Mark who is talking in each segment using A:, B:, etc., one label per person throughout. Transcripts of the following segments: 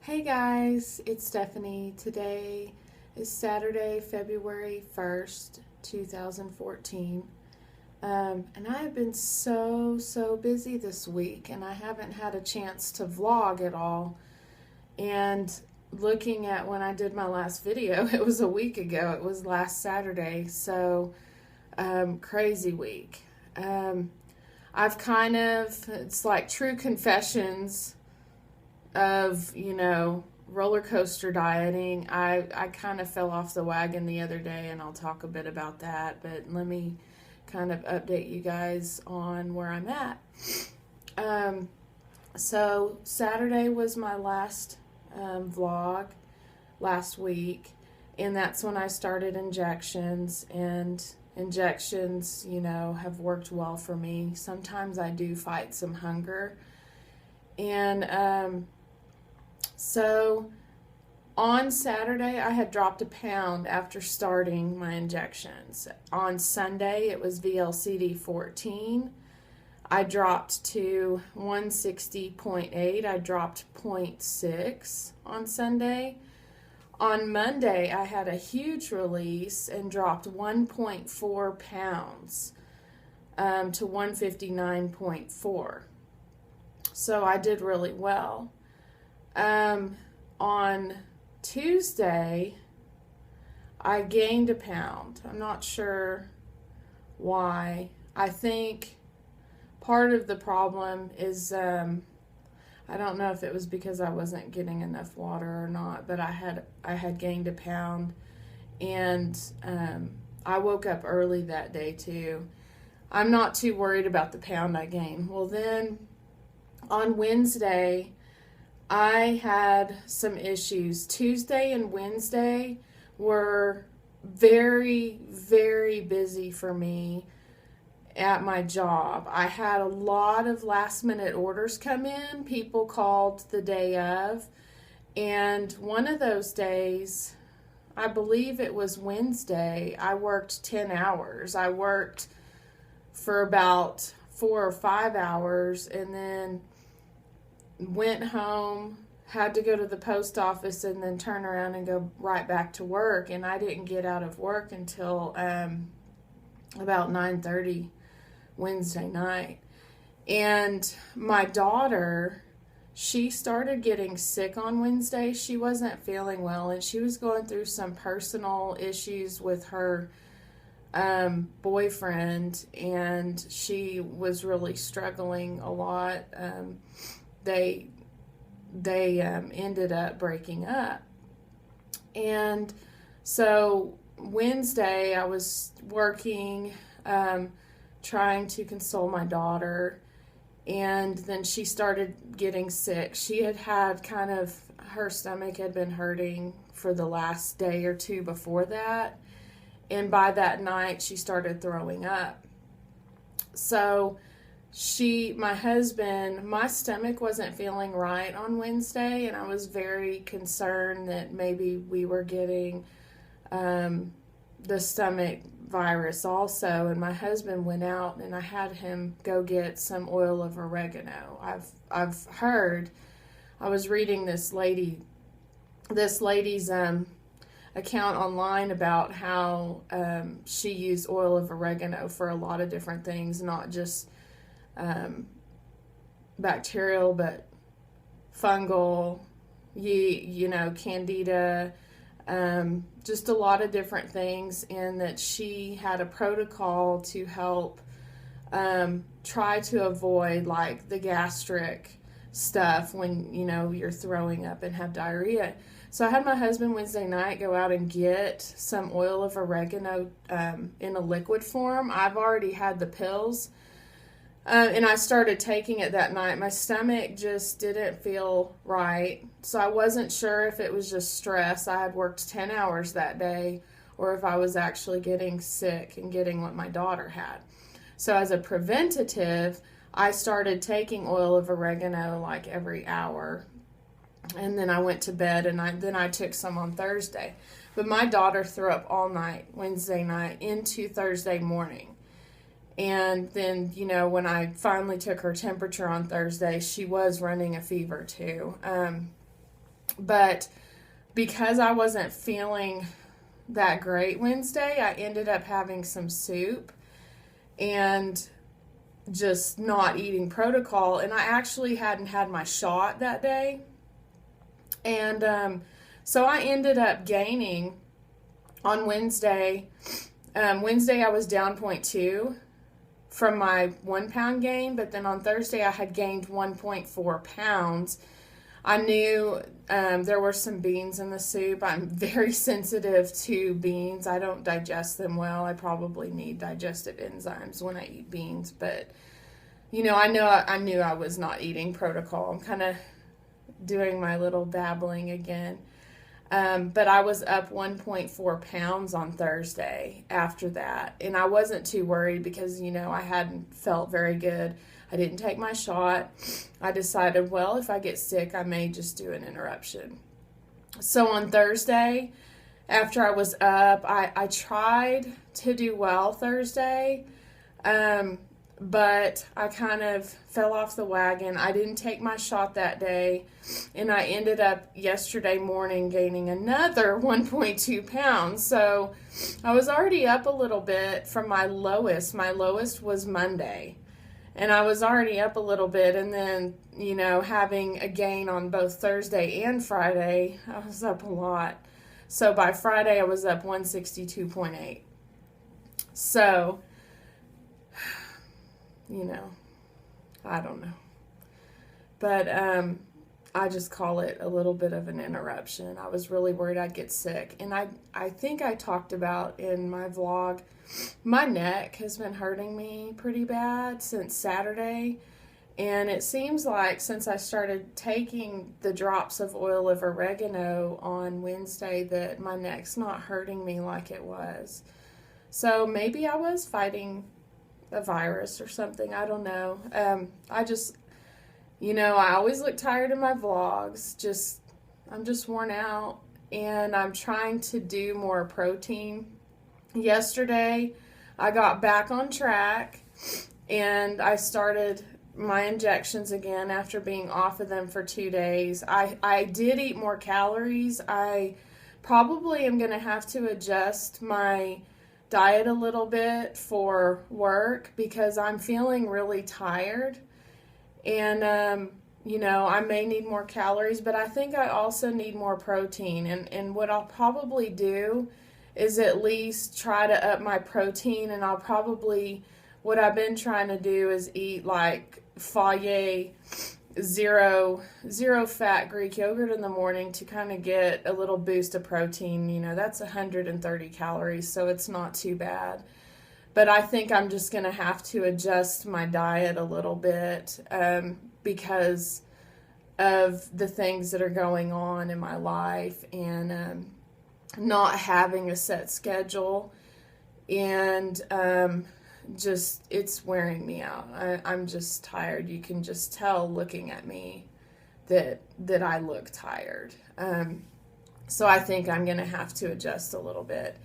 A: Hey guys, it's Stephanie. Today is Saturday, February 1st, 2014. And I have been so busy this week, and I haven't had a chance to vlog at all. And looking at when I did my last video, it was a week ago. It was last Saturday, so crazy week. It's like true confessions of, roller coaster dieting. I kind of fell off the wagon the other day, and I'll talk a bit about that, but let me kind of update you guys on where I'm at. So Saturday was my last vlog last week, and that's when I started injections, and injections, have worked well for me. Sometimes I do fight some hunger, and so on Saturday, I had dropped a pound after starting my injections. On Sunday, it was VLCD 14. I dropped to 160.8. I dropped 0.6 on Sunday. On Monday, I had a huge release and dropped 1.4 pounds to 159.4. So I did really well. On Tuesday, I gained a pound. I'm not sure why. I think part of the problem is, I don't know if it was because I wasn't getting enough water or not, but I had gained a pound, and I woke up early that day too. I'm not too worried about the pound I gained. Well, then on Wednesday, I had some issues. Tuesday and Wednesday were very busy for me at my job. I had a lot of last minute orders come in. People called the day of, and one of those days, I believe it was Wednesday, I worked 10 hours. I worked for about 4 or 5 hours, and then went home, had to go to the post office, and then turn around and go right back to work. And I didn't get out of work until about 9:30 Wednesday night. And my daughter, she started getting sick on Wednesday. She wasn't feeling well, and she was going through some personal issues with her boyfriend, and she was really struggling a lot. They ended up breaking up. And so Wednesday I was working, trying to console my daughter, and then she started getting sick. She had her stomach had been hurting for the last day or two before that, and by that night she started throwing up. So my husband, my stomach wasn't feeling right on Wednesday, and I was very concerned that maybe we were getting the stomach virus also. And my husband went out, and I had him go get some oil of oregano. I've heard, I was reading this lady's account online about how she used oil of oregano for a lot of different things, not just bacterial, but fungal, candida, just a lot of different things, and that she had a protocol to help try to avoid like the gastric stuff when you're throwing up and have diarrhea. So I had my husband Wednesday night go out and get some oil of oregano in a liquid form. I've already had the pills. And I started taking it that night. My stomach just didn't feel right, so I wasn't sure if it was just stress. I had worked 10 hours that day, or if I was actually getting sick and getting what my daughter had. So as a preventative, I started taking oil of oregano like every hour, and then I went to bed, and then I took some on Thursday. But my daughter threw up all night Wednesday night into Thursday morning. And then, when I finally took her temperature on Thursday, she was running a fever too. But because I wasn't feeling that great Wednesday, I ended up having some soup and just not eating protocol. And I actually hadn't had my shot that day. And so I ended up gaining on Wednesday. Wednesday I was down 0.2 from my 1 pound gain, but then on Thursday I had gained 1.4 pounds. I knew there were some beans in the soup. I'm very sensitive to beans. I don't digest them well. I probably need digestive enzymes when I eat beans, but I knew I was not eating protocol. I'm kind of doing my little babbling again. But I was up 1.4 pounds on Thursday after that. And I wasn't too worried because, I hadn't felt very good. I didn't take my shot. I decided, well, if I get sick, I may just do an interruption. So on Thursday, after I was up, I tried to do well Thursday. But I kind of fell off the wagon. I didn't take my shot that day, and I ended up yesterday morning gaining another 1.2 pounds. So I was already up a little bit from my lowest. My lowest was Monday, and I was already up a little bit, and then, having a gain on both Thursday and Friday, I was up a lot. So by Friday, I was up 162.8. So I don't know. But I just call it a little bit of an interruption. I was really worried I'd get sick. And I think I talked about in my vlog, my neck has been hurting me pretty bad since Saturday. And it seems like since I started taking the drops of oil of oregano on Wednesday that my neck's not hurting me like it was. So maybe I was fighting a virus or something. I don't know. I always look tired in my vlogs. I'm just worn out, and I'm trying to do more protein. Yesterday, I got back on track, and I started my injections again after being off of them for 2 days. I did eat more calories. I probably am going to have to adjust my diet a little bit for work because I'm feeling really tired, and I may need more calories, but I think I also need more protein. And what I'll probably do is at least try to up my protein, and what I've been trying to do is eat like Fage zero fat Greek yogurt in the morning to kind of get a little boost of protein. That's 130 calories, so it's not too bad. But I think I'm just going to have to adjust my diet a little bit because of the things that are going on in my life, and not having a set schedule, and it's wearing me out. I'm just tired. You can just tell looking at me that I look tired. So I think I'm going to have to adjust a little bit.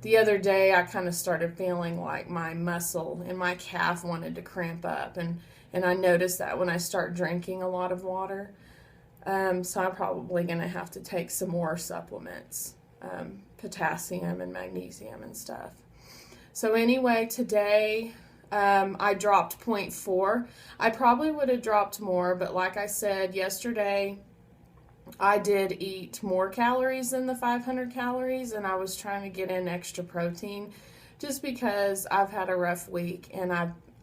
A: The other day I kind of started feeling like my muscle in my calf wanted to cramp up, and I noticed that when I start drinking a lot of water. So I'm probably going to have to take some more supplements, potassium and magnesium and stuff. So anyway, today I dropped 0.4. I probably would have dropped more, but like I said, yesterday I did eat more calories than the 500 calories, and I was trying to get in extra protein just because I've had a rough week, and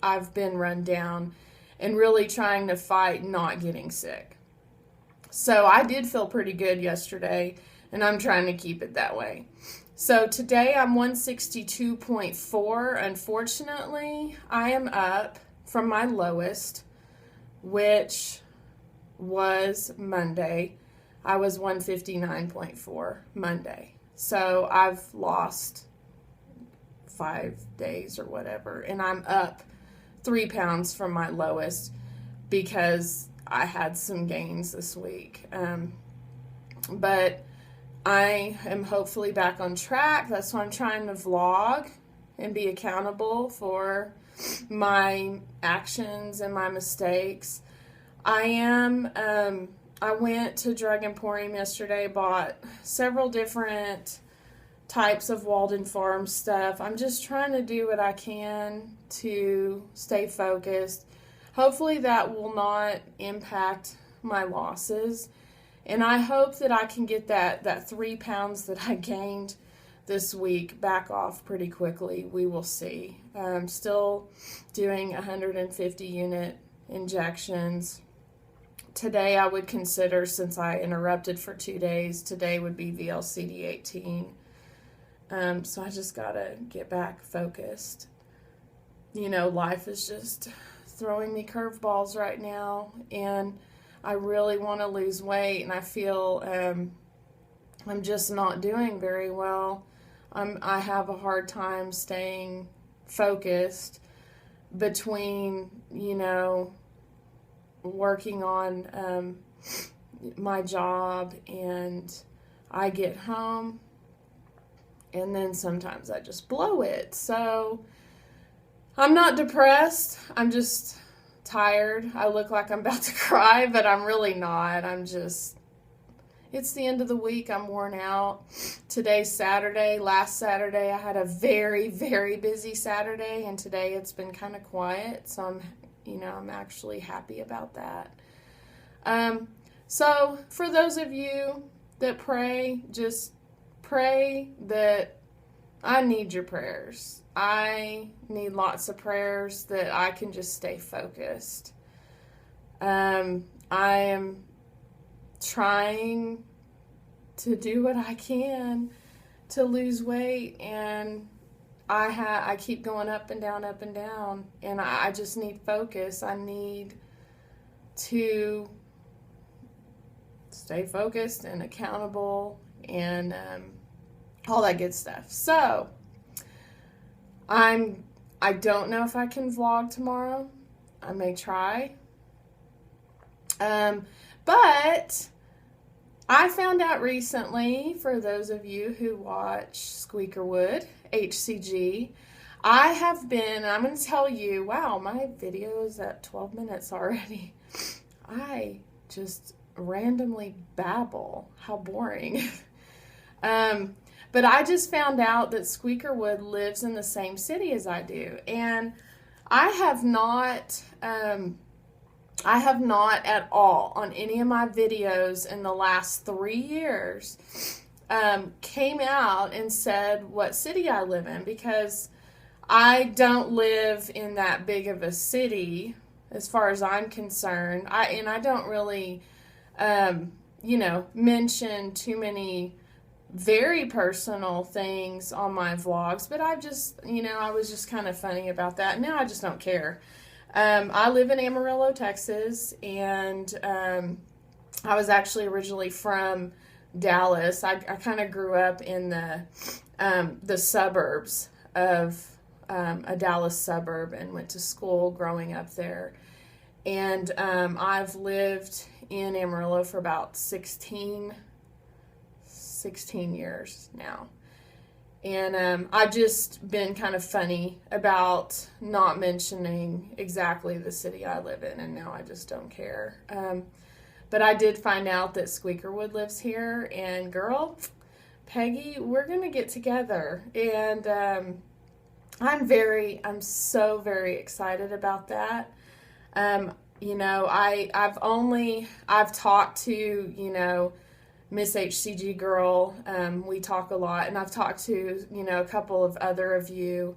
A: I've been run down and really trying to fight not getting sick. So I did feel pretty good yesterday, and I'm trying to keep it that way. So today I'm 162.4. Unfortunately, I am up from my lowest, which was Monday. I was 159.4 Monday. So I've lost 5 days or whatever, and I'm up 3 pounds from my lowest because I had some gains this week. But I am hopefully back on track. That's why I'm trying to vlog and be accountable for my actions and my mistakes. I am I went to Drug Emporium yesterday, bought several different types of Walden Farm stuff. I'm just trying to do what I can to stay focused. Hopefully that will not impact my losses. And I hope that I can get that 3 pounds that I gained this week back off pretty quickly. We will see. I'm still doing 150 unit injections. Today I would consider, since I interrupted for 2 days, today would be VLCD 18. So I just gotta get back focused. You know, life is just throwing me curveballs right now, and I really want to lose weight, and I feel I'm just not doing very well. I have a hard time staying focused between, you know, working on my job, and I get home, and then sometimes I just blow it. So I'm not depressed. I'm just tired. I look like I'm about to cry, but I'm really not. It's the end of the week. I'm worn out. Today's Saturday. Last Saturday I had a very, very busy Saturday, and today it's been kind of quiet. So I'm actually happy about that. So for those of you that pray, just pray that I need your prayers. I need lots of prayers that I can just stay focused. I am trying to do what I can to lose weight, and I keep going up and down, and I just need focus. I need to stay focused and accountable and all that good stuff. So I don't know if I can vlog tomorrow. I may try. But I found out recently, for those of you who watch Squeakerwood, HCG, I'm going to tell you, wow, my video is at 12 minutes already. I just randomly babble. How boring. But I just found out that Squeakerwood lives in the same city as I do. And I have not at all on any of my videos in the last 3 years came out and said what city I live in, because I don't live in that big of a city as far as I'm concerned. I don't really, mention too many very personal things on my vlogs, but I was just kind of funny about that. Now I just don't care. I live in Amarillo, Texas, and I was actually originally from Dallas. I kind of grew up in the suburbs of a Dallas suburb and went to school growing up there. And I've lived in Amarillo for about 16 years now. And I've just been kind of funny about not mentioning exactly the city I live in, and now I just don't care. But I did find out that Squeakerwood lives here, and girl, Peggy, we're going to get together. And I'm so very excited about that. I've talked to, Miss HCG girl, we talk a lot, and I've talked to, a couple of other of you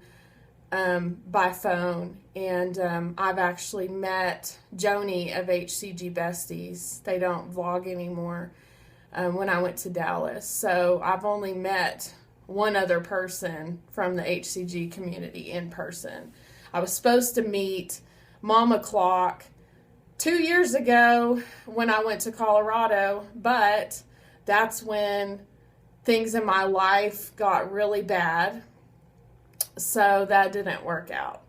A: by phone, and I've actually met Joni of HCG Besties. They don't vlog anymore, when I went to Dallas, so I've only met one other person from the HCG community in person. I was supposed to meet Mama Clock 2 years ago when I went to Colorado, but that's when things in my life got really bad, so that didn't work out.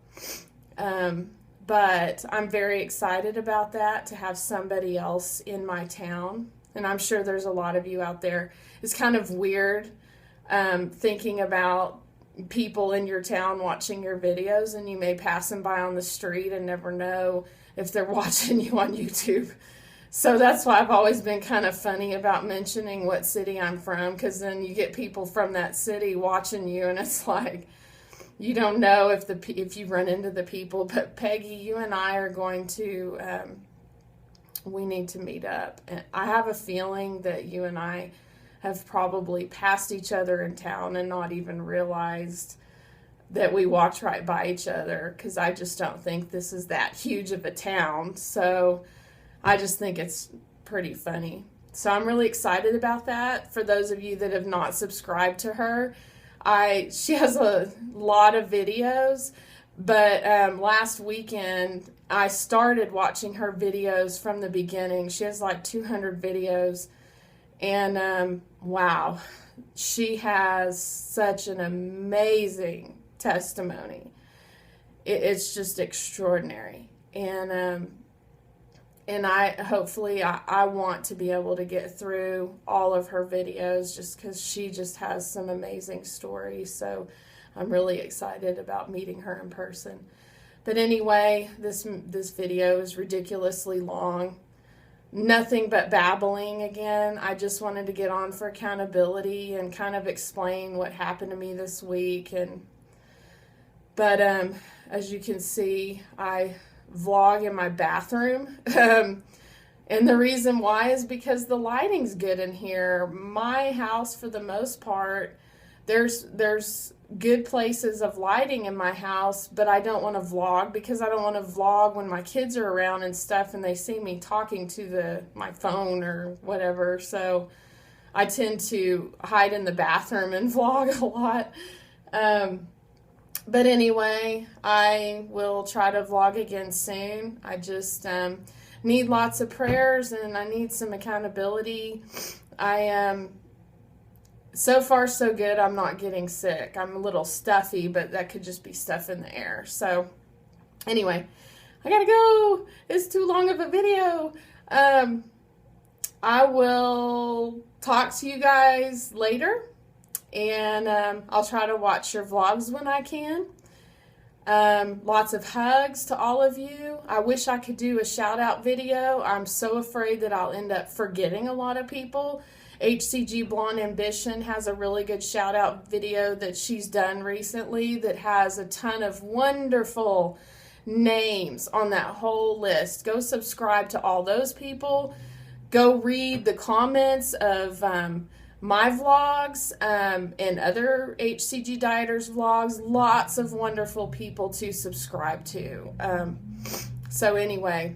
A: But I'm very excited about that, to have somebody else in my town, and I'm sure there's a lot of you out there. It's kind of weird thinking about people in your town watching your videos, and you may pass them by on the street and never know if they're watching you on YouTube. So that's why I've always been kind of funny about mentioning what city I'm from, because then you get people from that city watching you, and it's like you don't know if you run into the people. But Peggy, you and I are going to we need to meet up, and I have a feeling that you and I have probably passed each other in town and not even realized that we walked right by each other, because I just don't think this is that huge of a town. So I just think it's pretty funny. So I'm really excited about that. For those of you that have not subscribed to her, she has a lot of videos, but last weekend I started watching her videos from the beginning. She has like 200 videos, and wow, she has such an amazing testimony. It's just extraordinary, and I want to be able to get through all of her videos, just because she just has some amazing stories. So I'm really excited about meeting her in person. But anyway, this video is ridiculously long. Nothing but babbling again. I just wanted to get on for accountability and kind of explain what happened to me this week. But as you can see, I vlog in my bathroom. And the reason why is because the lighting's good in here. My house, for the most part, there's good places of lighting in my house, but I don't want to vlog, because I don't want to vlog when my kids are around and stuff and they see me talking to my phone or whatever. So I tend to hide in the bathroom and vlog a lot. But anyway, I will try to vlog again soon. I just need lots of prayers, and I need some accountability. So far so good. I'm not getting sick. I'm a little stuffy, but that could just be stuff in the air. So anyway, I gotta go. It's too long of a video. I will talk to you guys later. And I'll try to watch your vlogs when I can. Lots of hugs to all of you. I wish I could do a shout out video. I'm so afraid that I'll end up forgetting a lot of people. HCG Blonde Ambition has a really good shout out video that she's done recently that has a ton of wonderful names on that whole list. Go subscribe to all those people. Go read the comments of my vlogs and other HCG dieters vlogs. Lots of wonderful people to subscribe to. So anyway,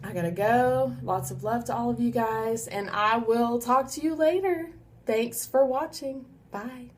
A: I gotta go. Lots of love to all of you guys, and I will talk to you later. Thanks for watching. Bye.